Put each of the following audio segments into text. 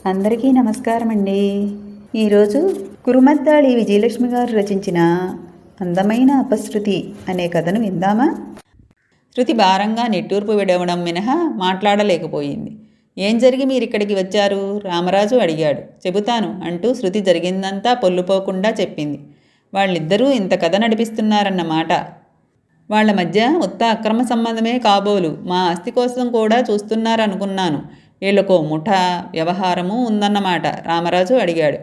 అందరికీ నమస్కారం అండి. ఈరోజు కురుమద్దాళి విజయలక్ష్మి గారు రచించిన అందమైన అపశృతి అనే కథను విందామా? శృతి భారంగా నిట్టూర్పు విడవడం మినహా మాట్లాడలేకపోయింది. ఏం జరిగి మీరిక్కడికి వచ్చారు? రామరాజు అడిగాడు. చెబుతాను అంటూ శృతి జరిగిందంతా పొల్లుపోకుండా చెప్పింది. వాళ్ళిద్దరూ ఇంత కథ నడిపిస్తున్నారన్నమాట. వాళ్ల మధ్య ఉత్త అక్రమ సంబంధమే కాబోలు మా ఆస్తి కోసం కూడా చూస్తున్నారనుకున్నాను. వీళ్ళకో ముఠ వ్యవహారము ఉందన్నమాట రామరాజు అడిగాడు.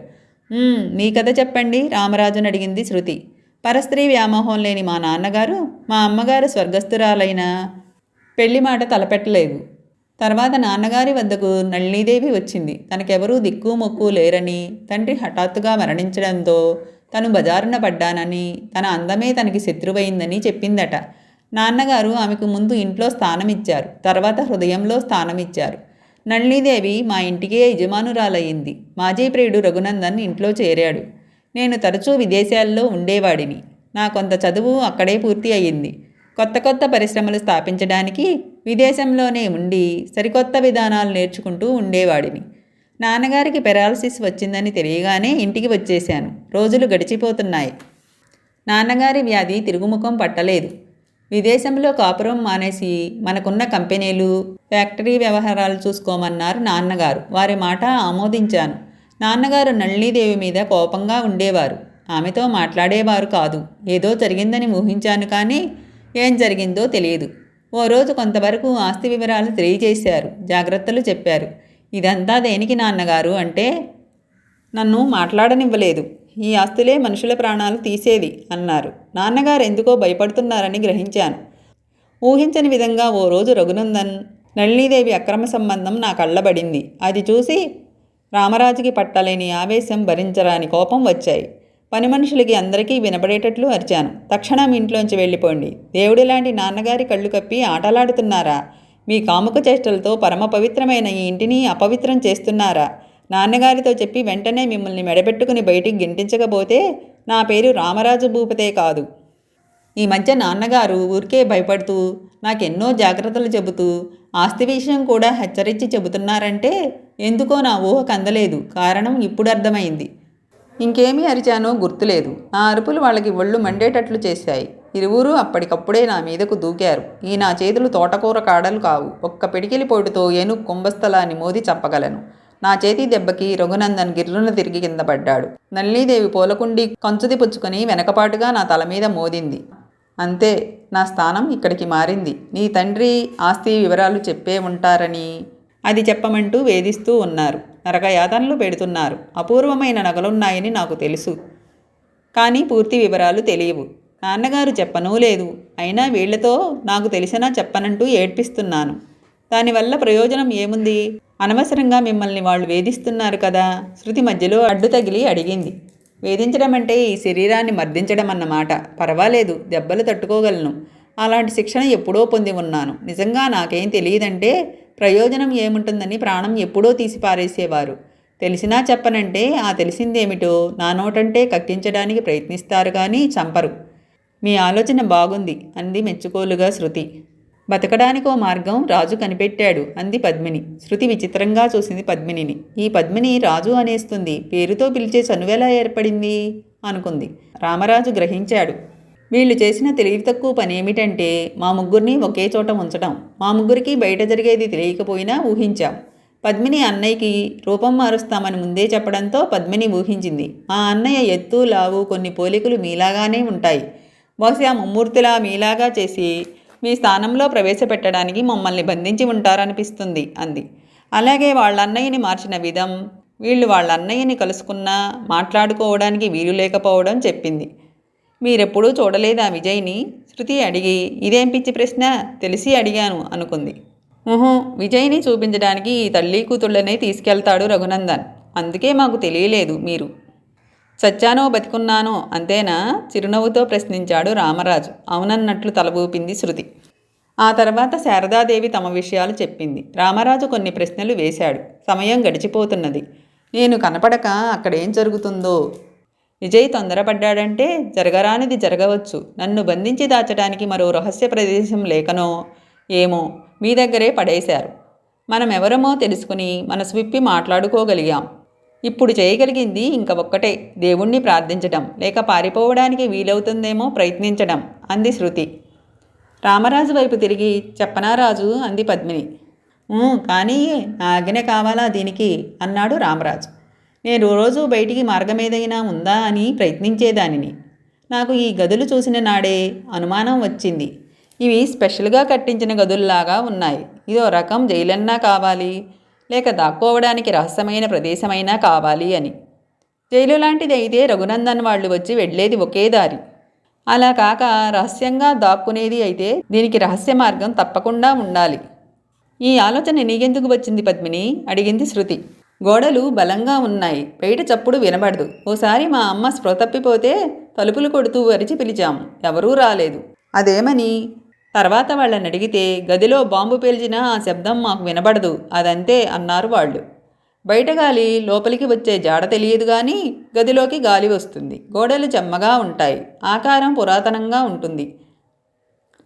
మీ కథ చెప్పండి రామరాజుని అడిగింది శృతి. పరస్త్రీ వ్యామోహం లేని మా నాన్నగారు మా అమ్మగారు స్వర్గస్థురాలైన పెళ్లి మాట తలపెట్టలేదు. తర్వాత నాన్నగారి వద్దకు నళినీదేవి వచ్చింది. తనకెవరూ దిక్కు మొక్కు లేరని, తండ్రి హఠాత్తుగా మరణించడంతో తను బజారున పడ్డానని, తన అందమే తనకి శత్రువైందని చెప్పిందట. నాన్నగారు ఆమెకు ముందు ఇంట్లో స్థానమిచ్చారు, తర్వాత హృదయంలో స్థానమిచ్చారు. నళినీదేవి మా ఇంటికే యజమానురాలయ్యింది. మాజీ ప్రియుడు రఘునందన్ ఇంట్లో చేరాడు. నేను తరచూ విదేశాల్లో ఉండేవాడిని. నా కొంత చదువు అక్కడే పూర్తి అయ్యింది. కొత్త కొత్త పరిశ్రమలు స్థాపించడానికి విదేశంలోనే ఉండి సరికొత్త విధానాలు నేర్చుకుంటూ ఉండేవాడిని. నాన్నగారికి పెరాలసిస్ వచ్చిందని తెలియగానే ఇంటికి వచ్చేశాను. రోజులు గడిచిపోతున్నాయి. నాన్నగారి వ్యాధి తిరుగుముఖం పట్టలేదు. విదేశంలో కాపురం మానేసి మనకున్న కంపెనీలు, ఫ్యాక్టరీ వ్యవహారాలు చూసుకోమన్నారు నాన్నగారు. వారి మాట ఆమోదించాను. నాన్నగారు నళినీదేవి మీద కోపంగా ఉండేవారు. ఆమెతో మాట్లాడేవారు కాదు. ఏదో జరిగిందని ఊహించాను, కానీ ఏం జరిగిందో తెలియదు. ఓ రోజు కొంతవరకు ఆస్తి వివరాలు తెలియజేశారు, జాగ్రత్తలు చెప్పారు. ఇదంతా దేనికి నాన్నగారు అంటే, నన్ను మాట్లాడనివ్వలేదు. ఈ ఆస్తులే మనుషుల ప్రాణాలు తీసేది అన్నారు. నాన్నగారు ఎందుకో భయపడుతున్నారని గ్రహించాను. ఊహించని విధంగా ఓ రోజు రఘునందన్ నళినీదేవి అక్రమ సంబంధం నా కళ్ళబడింది. అది చూసి రామరాజుకి పట్టలేని ఆవేశం, భరించరాని కోపం వచ్చాయి. పని మనుషులకి అందరికీ వినపడేటట్లు అరిచాను. తక్షణం ఇంట్లోంచి వెళ్ళిపోండి. దేవుడి లాంటి నాన్నగారి కళ్ళు కప్పి ఆటలాడుతున్నారా? మీ కాముక చేష్టలతో పరమ పవిత్రమైన ఈ ఇంటిని అపవిత్రం చేస్తున్నారా? నాన్నగారితో చెప్పి వెంటనే మిమ్మల్ని మెడబెట్టుకుని బయటికి గింటించకపోతే నా పేరు రామరాజు భూపతే కాదు. ఈ మధ్య నాన్నగారు ఊరికే భయపడుతూ, నాకెన్నో జాగ్రత్తలు చెబుతూ, ఆస్తి విషయం కూడా హెచ్చరించి చెబుతున్నారంటే ఎందుకో నా ఊహకు అందలేదు. కారణం ఇప్పుడు అర్థమైంది. ఇంకేమీ అరిచానో గుర్తులేదు. నా అరుపులు వాళ్ళకి ఒళ్ళు మండేటట్లు చేశాయి. ఇరువురూ అప్పటికప్పుడే నా మీదకు దూకారు. ఈ నా చేతులు తోటకూర కాడలు కావు. ఒక్క పిడికిలి పోటుతో ఏనుగు కుంభస్థలాన్ని మోది చంపగలను. నా చేతి దెబ్బకి రఘునందన్ గిర్రున తిరిగి కింద పడ్డాడు. నళినీదేవి పూలకుండి కంచుది పుచ్చుకొని వెనకపాటుగా నా తల మీద మోదింది. అంతే, నా స్థానం ఇక్కడికి మారింది. నీ తండ్రి ఆస్తి వివరాలు చెప్పే ఉంటారని అది చెప్పమంటూ వేధిస్తూ ఉన్నారు. నరకయాతనలు పెడుతున్నారు. అపూర్వమైన నగలున్నాయని నాకు తెలుసు, కానీ పూర్తి వివరాలు తెలియవు. నాన్నగారు చెప్పనూ లేదు. అయినా వీళ్లతో నాకు తెలిసినా చెప్పనంటూ ఏడ్పిస్తున్నాను. దానివల్ల ప్రయోజనం ఏముంది? అనవసరంగా మిమ్మల్ని వాళ్ళు వేధిస్తున్నారు కదా. శృతి మధ్యలో అడ్డు తగిలి అడిగింది. వేధించడం అంటే ఈ శరీరాన్ని మర్దించడం అన్నమాట. పర్వాలేదు, దెబ్బలు తట్టుకోగలను. అలాంటి శిక్షణ ఎప్పుడో పొంది ఉన్నాను. నిజంగా నాకేం తెలియదంటే ప్రయోజనం ఏముంటుందని ప్రాణం ఎప్పుడో తీసి పారేసేవారు. తెలిసినా చెప్పనంటే ఆ తెలిసిందేమిటో నా నోటంటే కక్కించడానికి ప్రయత్నిస్తారు, కానీ చంపరు. మీ ఆలోచన బాగుంది అంది మెచ్చుకోలుగా శృతి. బతకడానికో మార్గం రాజు కనిపెట్టాడు అంది పద్మిని. శృతి విచిత్రంగా చూసింది పద్మినిని. ఈ పద్మిని రాజు అనేస్తుంది, పేరుతో పిలిచే చనువెలా ఏర్పడింది అనుకుంది. రామరాజు గ్రహించాడు. వీళ్ళు చేసిన తెలివి తక్కువ పని ఏమిటంటే మా ముగ్గురిని ఒకే చోట ఉంచడం. మా ముగ్గురికి బయట జరిగేది తెలియకపోయినా ఊహించాం. పద్మిని అన్నయ్యకి రూపం మారుస్తామని ముందే చెప్పడంతో పద్మిని ఊహించింది. మా అన్నయ్య ఎత్తు, లావు, కొన్ని పోలికలు మీలాగానే ఉంటాయి. బహుశా ముమ్మూర్తిలా మీలాగా చేసి మీ స్థానంలో ప్రవేశపెట్టడానికి మమ్మల్ని బంధించి ఉంటారనిపిస్తుంది అంది. అలాగే వాళ్ళ అన్నయ్యని మార్చిన విధం, వీళ్ళు వాళ్ళ అన్నయ్యని కలుసుకున్నా మాట్లాడుకోవడానికి వీలు లేకపోవడం చెప్పింది. మీరెప్పుడూ చూడలేదా విజయ్ని? శృతి అడిగి, ఇదేం పిచ్చి ప్రశ్న, తెలిసి అడిగాను అనుకుంది. విజయ్ని చూపించడానికి ఈ తల్లి కూతుళ్ళనే తీసుకెళ్తాడు రఘునందన్. అందుకే మాకు తెలియలేదు మీరు చచ్చానో బతికున్నానో అంతేనా? చిరునవ్వుతో ప్రశ్నించాడు రామరాజు. అవునన్నట్లు తలబూపింది శృతి. ఆ తర్వాత శారదాదేవి తమ విషయాలు చెప్పింది. రామరాజు కొన్ని ప్రశ్నలు వేశాడు. సమయం గడిచిపోతున్నది. నేను కనపడక అక్కడేం జరుగుతుందో. విజయ్ తొందరపడ్డాడంటే జరగరానిది జరగవచ్చు. నన్ను బంధించి దాచడానికి మరో రహస్య ప్రదేశం లేకనో ఏమో మీ దగ్గరే పడేశారు. మనం ఎవరమో తెలుసుకుని మనసు విప్పి మాట్లాడుకోగలిగాం. ఇప్పుడు చేయగలిగింది ఇంక ఒక్కటే, దేవుణ్ణి ప్రార్థించడం, లేక పారిపోవడానికి వీలవుతుందేమో ప్రయత్నించడం అంది శృతి. రామరాజు వైపు తిరిగి చెప్పనా రాజు అంది పద్మిని. కానీ ఆజ్ఞ కావాలా దీనికి అన్నాడు రామరాజు. నేను రోజు బయటికి మార్గమేదైనా ఉందా అని ప్రయత్నించేదానిని. నాకు ఈ గదులు చూసిన నాడే అనుమానం వచ్చింది. ఇవి స్పెషల్గా కట్టించిన గదుల్లాగా ఉన్నాయి. ఇదో రకం జైలన్నా కావాలి, లేక దాక్కోవడానికి రహస్యమైన ప్రదేశమైనా కావాలి అని. జైలు లాంటిది అయితే రఘునందన్ వాళ్ళు వచ్చి వెళ్ళేది ఒకే దారి. అలా కాక రహస్యంగా దాక్కునేది అయితే దీనికి రహస్య మార్గం తప్పకుండా ఉండాలి. ఈ ఆలోచన నీకెందుకు వచ్చింది పద్మిని అడిగింది శృతి. గోడలు బలంగా ఉన్నాయి, బయట చప్పుడు వినబడదు. ఓసారి మా అమ్మ స్పృహ తప్పిపోతే తలుపులు కొడుతూ అరిచి పిలిచాము, ఎవరూ రాలేదు. అదేమని తర్వాత వాళ్ళని అడిగితే గదిలో బాంబు పేల్చినా ఆ శబ్దం మాకు వినబడదు, అదంతే అన్నారు వాళ్ళు. బయట గాలి లోపలికి వచ్చే జాడ తెలియదు కానీ గదిలోకి గాలి వస్తుంది. గోడలు చెమ్మగా ఉంటాయి, ఆకారం పురాతనంగా ఉంటుంది.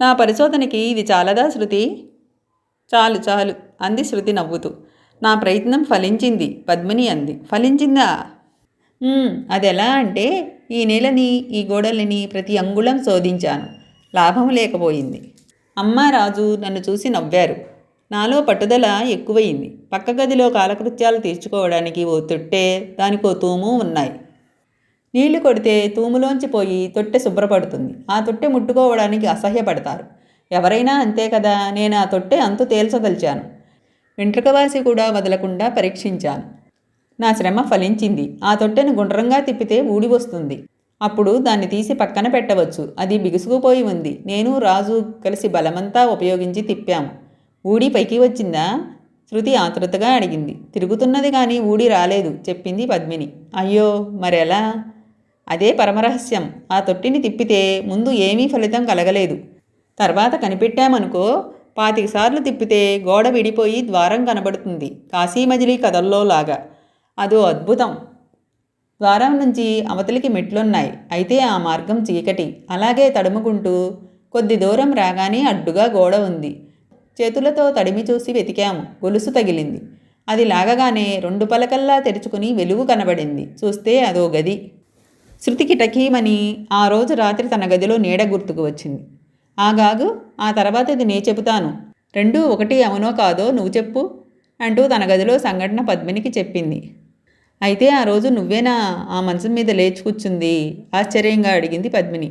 నా పరిశోధనకి ఇది చాలదా శృతి? చాలు చాలు అంది శృతి నవ్వుతూ. నా ప్రయత్నం ఫలించింది పద్మిని అంది. ఫలించిందా? అదెలా అంటే ఈ నెలని ఈ గోడలని ప్రతి అంగుళం శోధించాను, లాభం లేకపోయింది. అమ్మ రాజు నన్ను చూసి నవ్వారు. నాలో పట్టుదల ఎక్కువయింది. పక్క గదిలో కాలకృత్యాలు తీర్చుకోవడానికి ఓ తొట్టె, దానికో తూము ఉన్నాయి. నీళ్లు కొడితే తూములోంచి పోయి తొట్టె శుభ్రపడుతుంది. ఆ తొట్టె ముట్టుకోవడానికి అసహ్యపడతారు. ఎవరైనా అంతే కదా. నేను ఆ తొట్టె అంతు తేల్చదలిచాను. వెంట్రుకవాసి కూడా వదలకుండా పరీక్షించాను. నా శ్రమ ఫలించింది. ఆ తొట్టెను గుండ్రంగా తిప్పితే ఊడి వస్తుంది. అప్పుడు దాన్ని తీసి పక్కన పెట్టవచ్చు. అది బిగుసుకుపోయి ఉంది. నేను రాజు కలిసి బలమంతా ఉపయోగించి తిప్పాము. ఊడి పైకి వచ్చిందా? శృతి ఆతృతగా అడిగింది. తిరుగుతున్నది కానీ ఊడి రాలేదు చెప్పింది పద్మిని. అయ్యో, మరెలా? అదే పరమరహస్యం. ఆ తొట్టిని తిప్పితే ముందు ఏమీ ఫలితం కలగలేదు. తర్వాత కనిపెట్టామనుకో, 25 సార్లు తిప్పితే గోడ విడిపోయి ద్వారం కనబడుతుంది, కాశీమజిలీ కథల్లో లాగా. అదో అద్భుతం. ద్వారం నుంచి అవతలికి మెట్లున్నాయి. అయితే ఆ మార్గం చీకటి. అలాగే తడుముకుంటూ కొద్ది దూరం రాగానే అడ్డుగా గోడ ఉంది. చేతులతో తడిమి చూసి వెతికాము. గొలుసు తగిలింది. అది లాగగానే 2 పలకల్లా తెరుచుకుని వెలుగు కనబడింది. చూస్తే అదో గది. శృతికి టకీమని ఆ రోజు రాత్రి తన గదిలో నీడ గుర్తుకు వచ్చింది. ఆగాగు, ఆ తర్వాత ఇది నే చెబుతాను. 2 ఒకటి అవునో కాదో నువ్వు చెప్పు అంటూ తన గదిలో సంఘటన పద్మినికి చెప్పింది. అయితే ఆ రోజు నువ్వేనా ఆ మంచం మీద లేచి కూర్చుంది? ఆశ్చర్యంగా అడిగింది పద్మిని.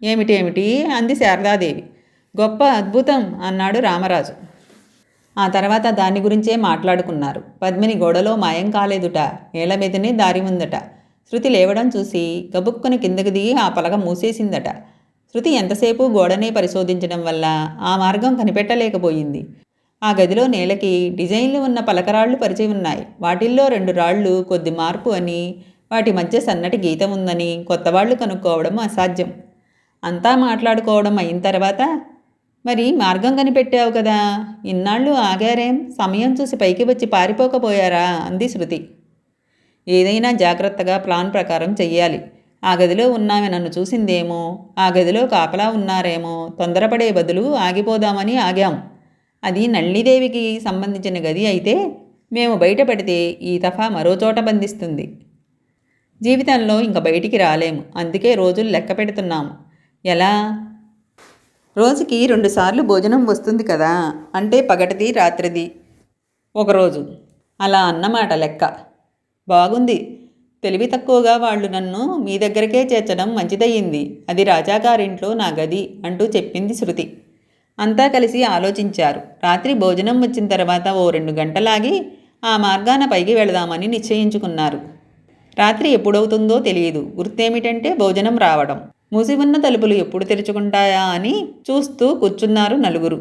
ఏమిటేమిటి అంది శారదాదేవి. గొప్ప అద్భుతం అన్నాడు రామరాజు. ఆ తర్వాత దాని గురించే మాట్లాడుకున్నారు. పద్మిని గోడలో మాయం కాలేదుట, నేల మీదనే దారి ఉందట. శృతి లేవడం చూసి గబుక్కుని కిందకి దిగి ఆ పలక మూసేసిందట. శృతి ఎంతసేపు గోడనే పరిశోధించడం వల్ల ఆ మార్గం కనిపెట్టలేకపోయింది. ఆ గదిలో నేలకి డిజైన్లు ఉన్న పలకరాళ్లు పరిచి ఉన్నాయి. వాటిల్లో 2 రాళ్లు కొద్ది మార్పు అని, వాటి మధ్య సన్నటి గీత ఉందని కొత్తవాళ్లు కనుక్కోవడం అసాధ్యం. అంతా మాట్లాడుకోవడం అయిన తర్వాత, మరి మార్గం కనిపెట్టావు కదా, ఇన్నాళ్ళు ఆగారేం? సమయం చూసి పైకి వచ్చి పారిపోకపోయారా అంది శృతి. ఏదైనా జాగ్రత్తగా ప్లాన్ ప్రకారం చెయ్యాలి. ఆ గదిలో ఉన్నామె నన్ను చూసిందేమో, ఆ గదిలో కాపలా ఉన్నారేమో, తొందరపడే బదులు ఆగిపోదామని ఆగాం. అది నళినీదేవికి సంబంధించిన గది అయితే మేము బయటపడితే ఈ తఫా మరో చోట బంధిస్తుంది. జీవితంలో ఇంక బయటికి రాలేము. అందుకే రోజులు లెక్క పెడుతున్నాము. ఎలా? రోజుకి 2 సార్లు భోజనం వస్తుంది కదా, అంటే పగటిది రాత్రిది ఒకరోజు. అలా అన్నమాట లెక్క. బాగుంది. తెలివి తక్కువగా వాళ్ళు నన్ను మీ దగ్గరకే చేర్చడం మంచిదయ్యింది. అది రాజాగారింట్లో నా గది అంటూ చెప్పింది శృతి. అంతా కలిసి ఆలోచించారు. రాత్రి భోజనం వచ్చిన తర్వాత ఓ 2 గంటలాగి ఆ మార్గాన పైకి వెళదామని నిశ్చయించుకున్నారు. రాత్రి ఎప్పుడవుతుందో తెలియదు. గుర్తేమిటంటే భోజనం రావడం. మూసి ఉన్న తలుపులు ఎప్పుడు తెరుచుకుంటాయా అని చూస్తూ కూర్చున్నారు నలుగురు.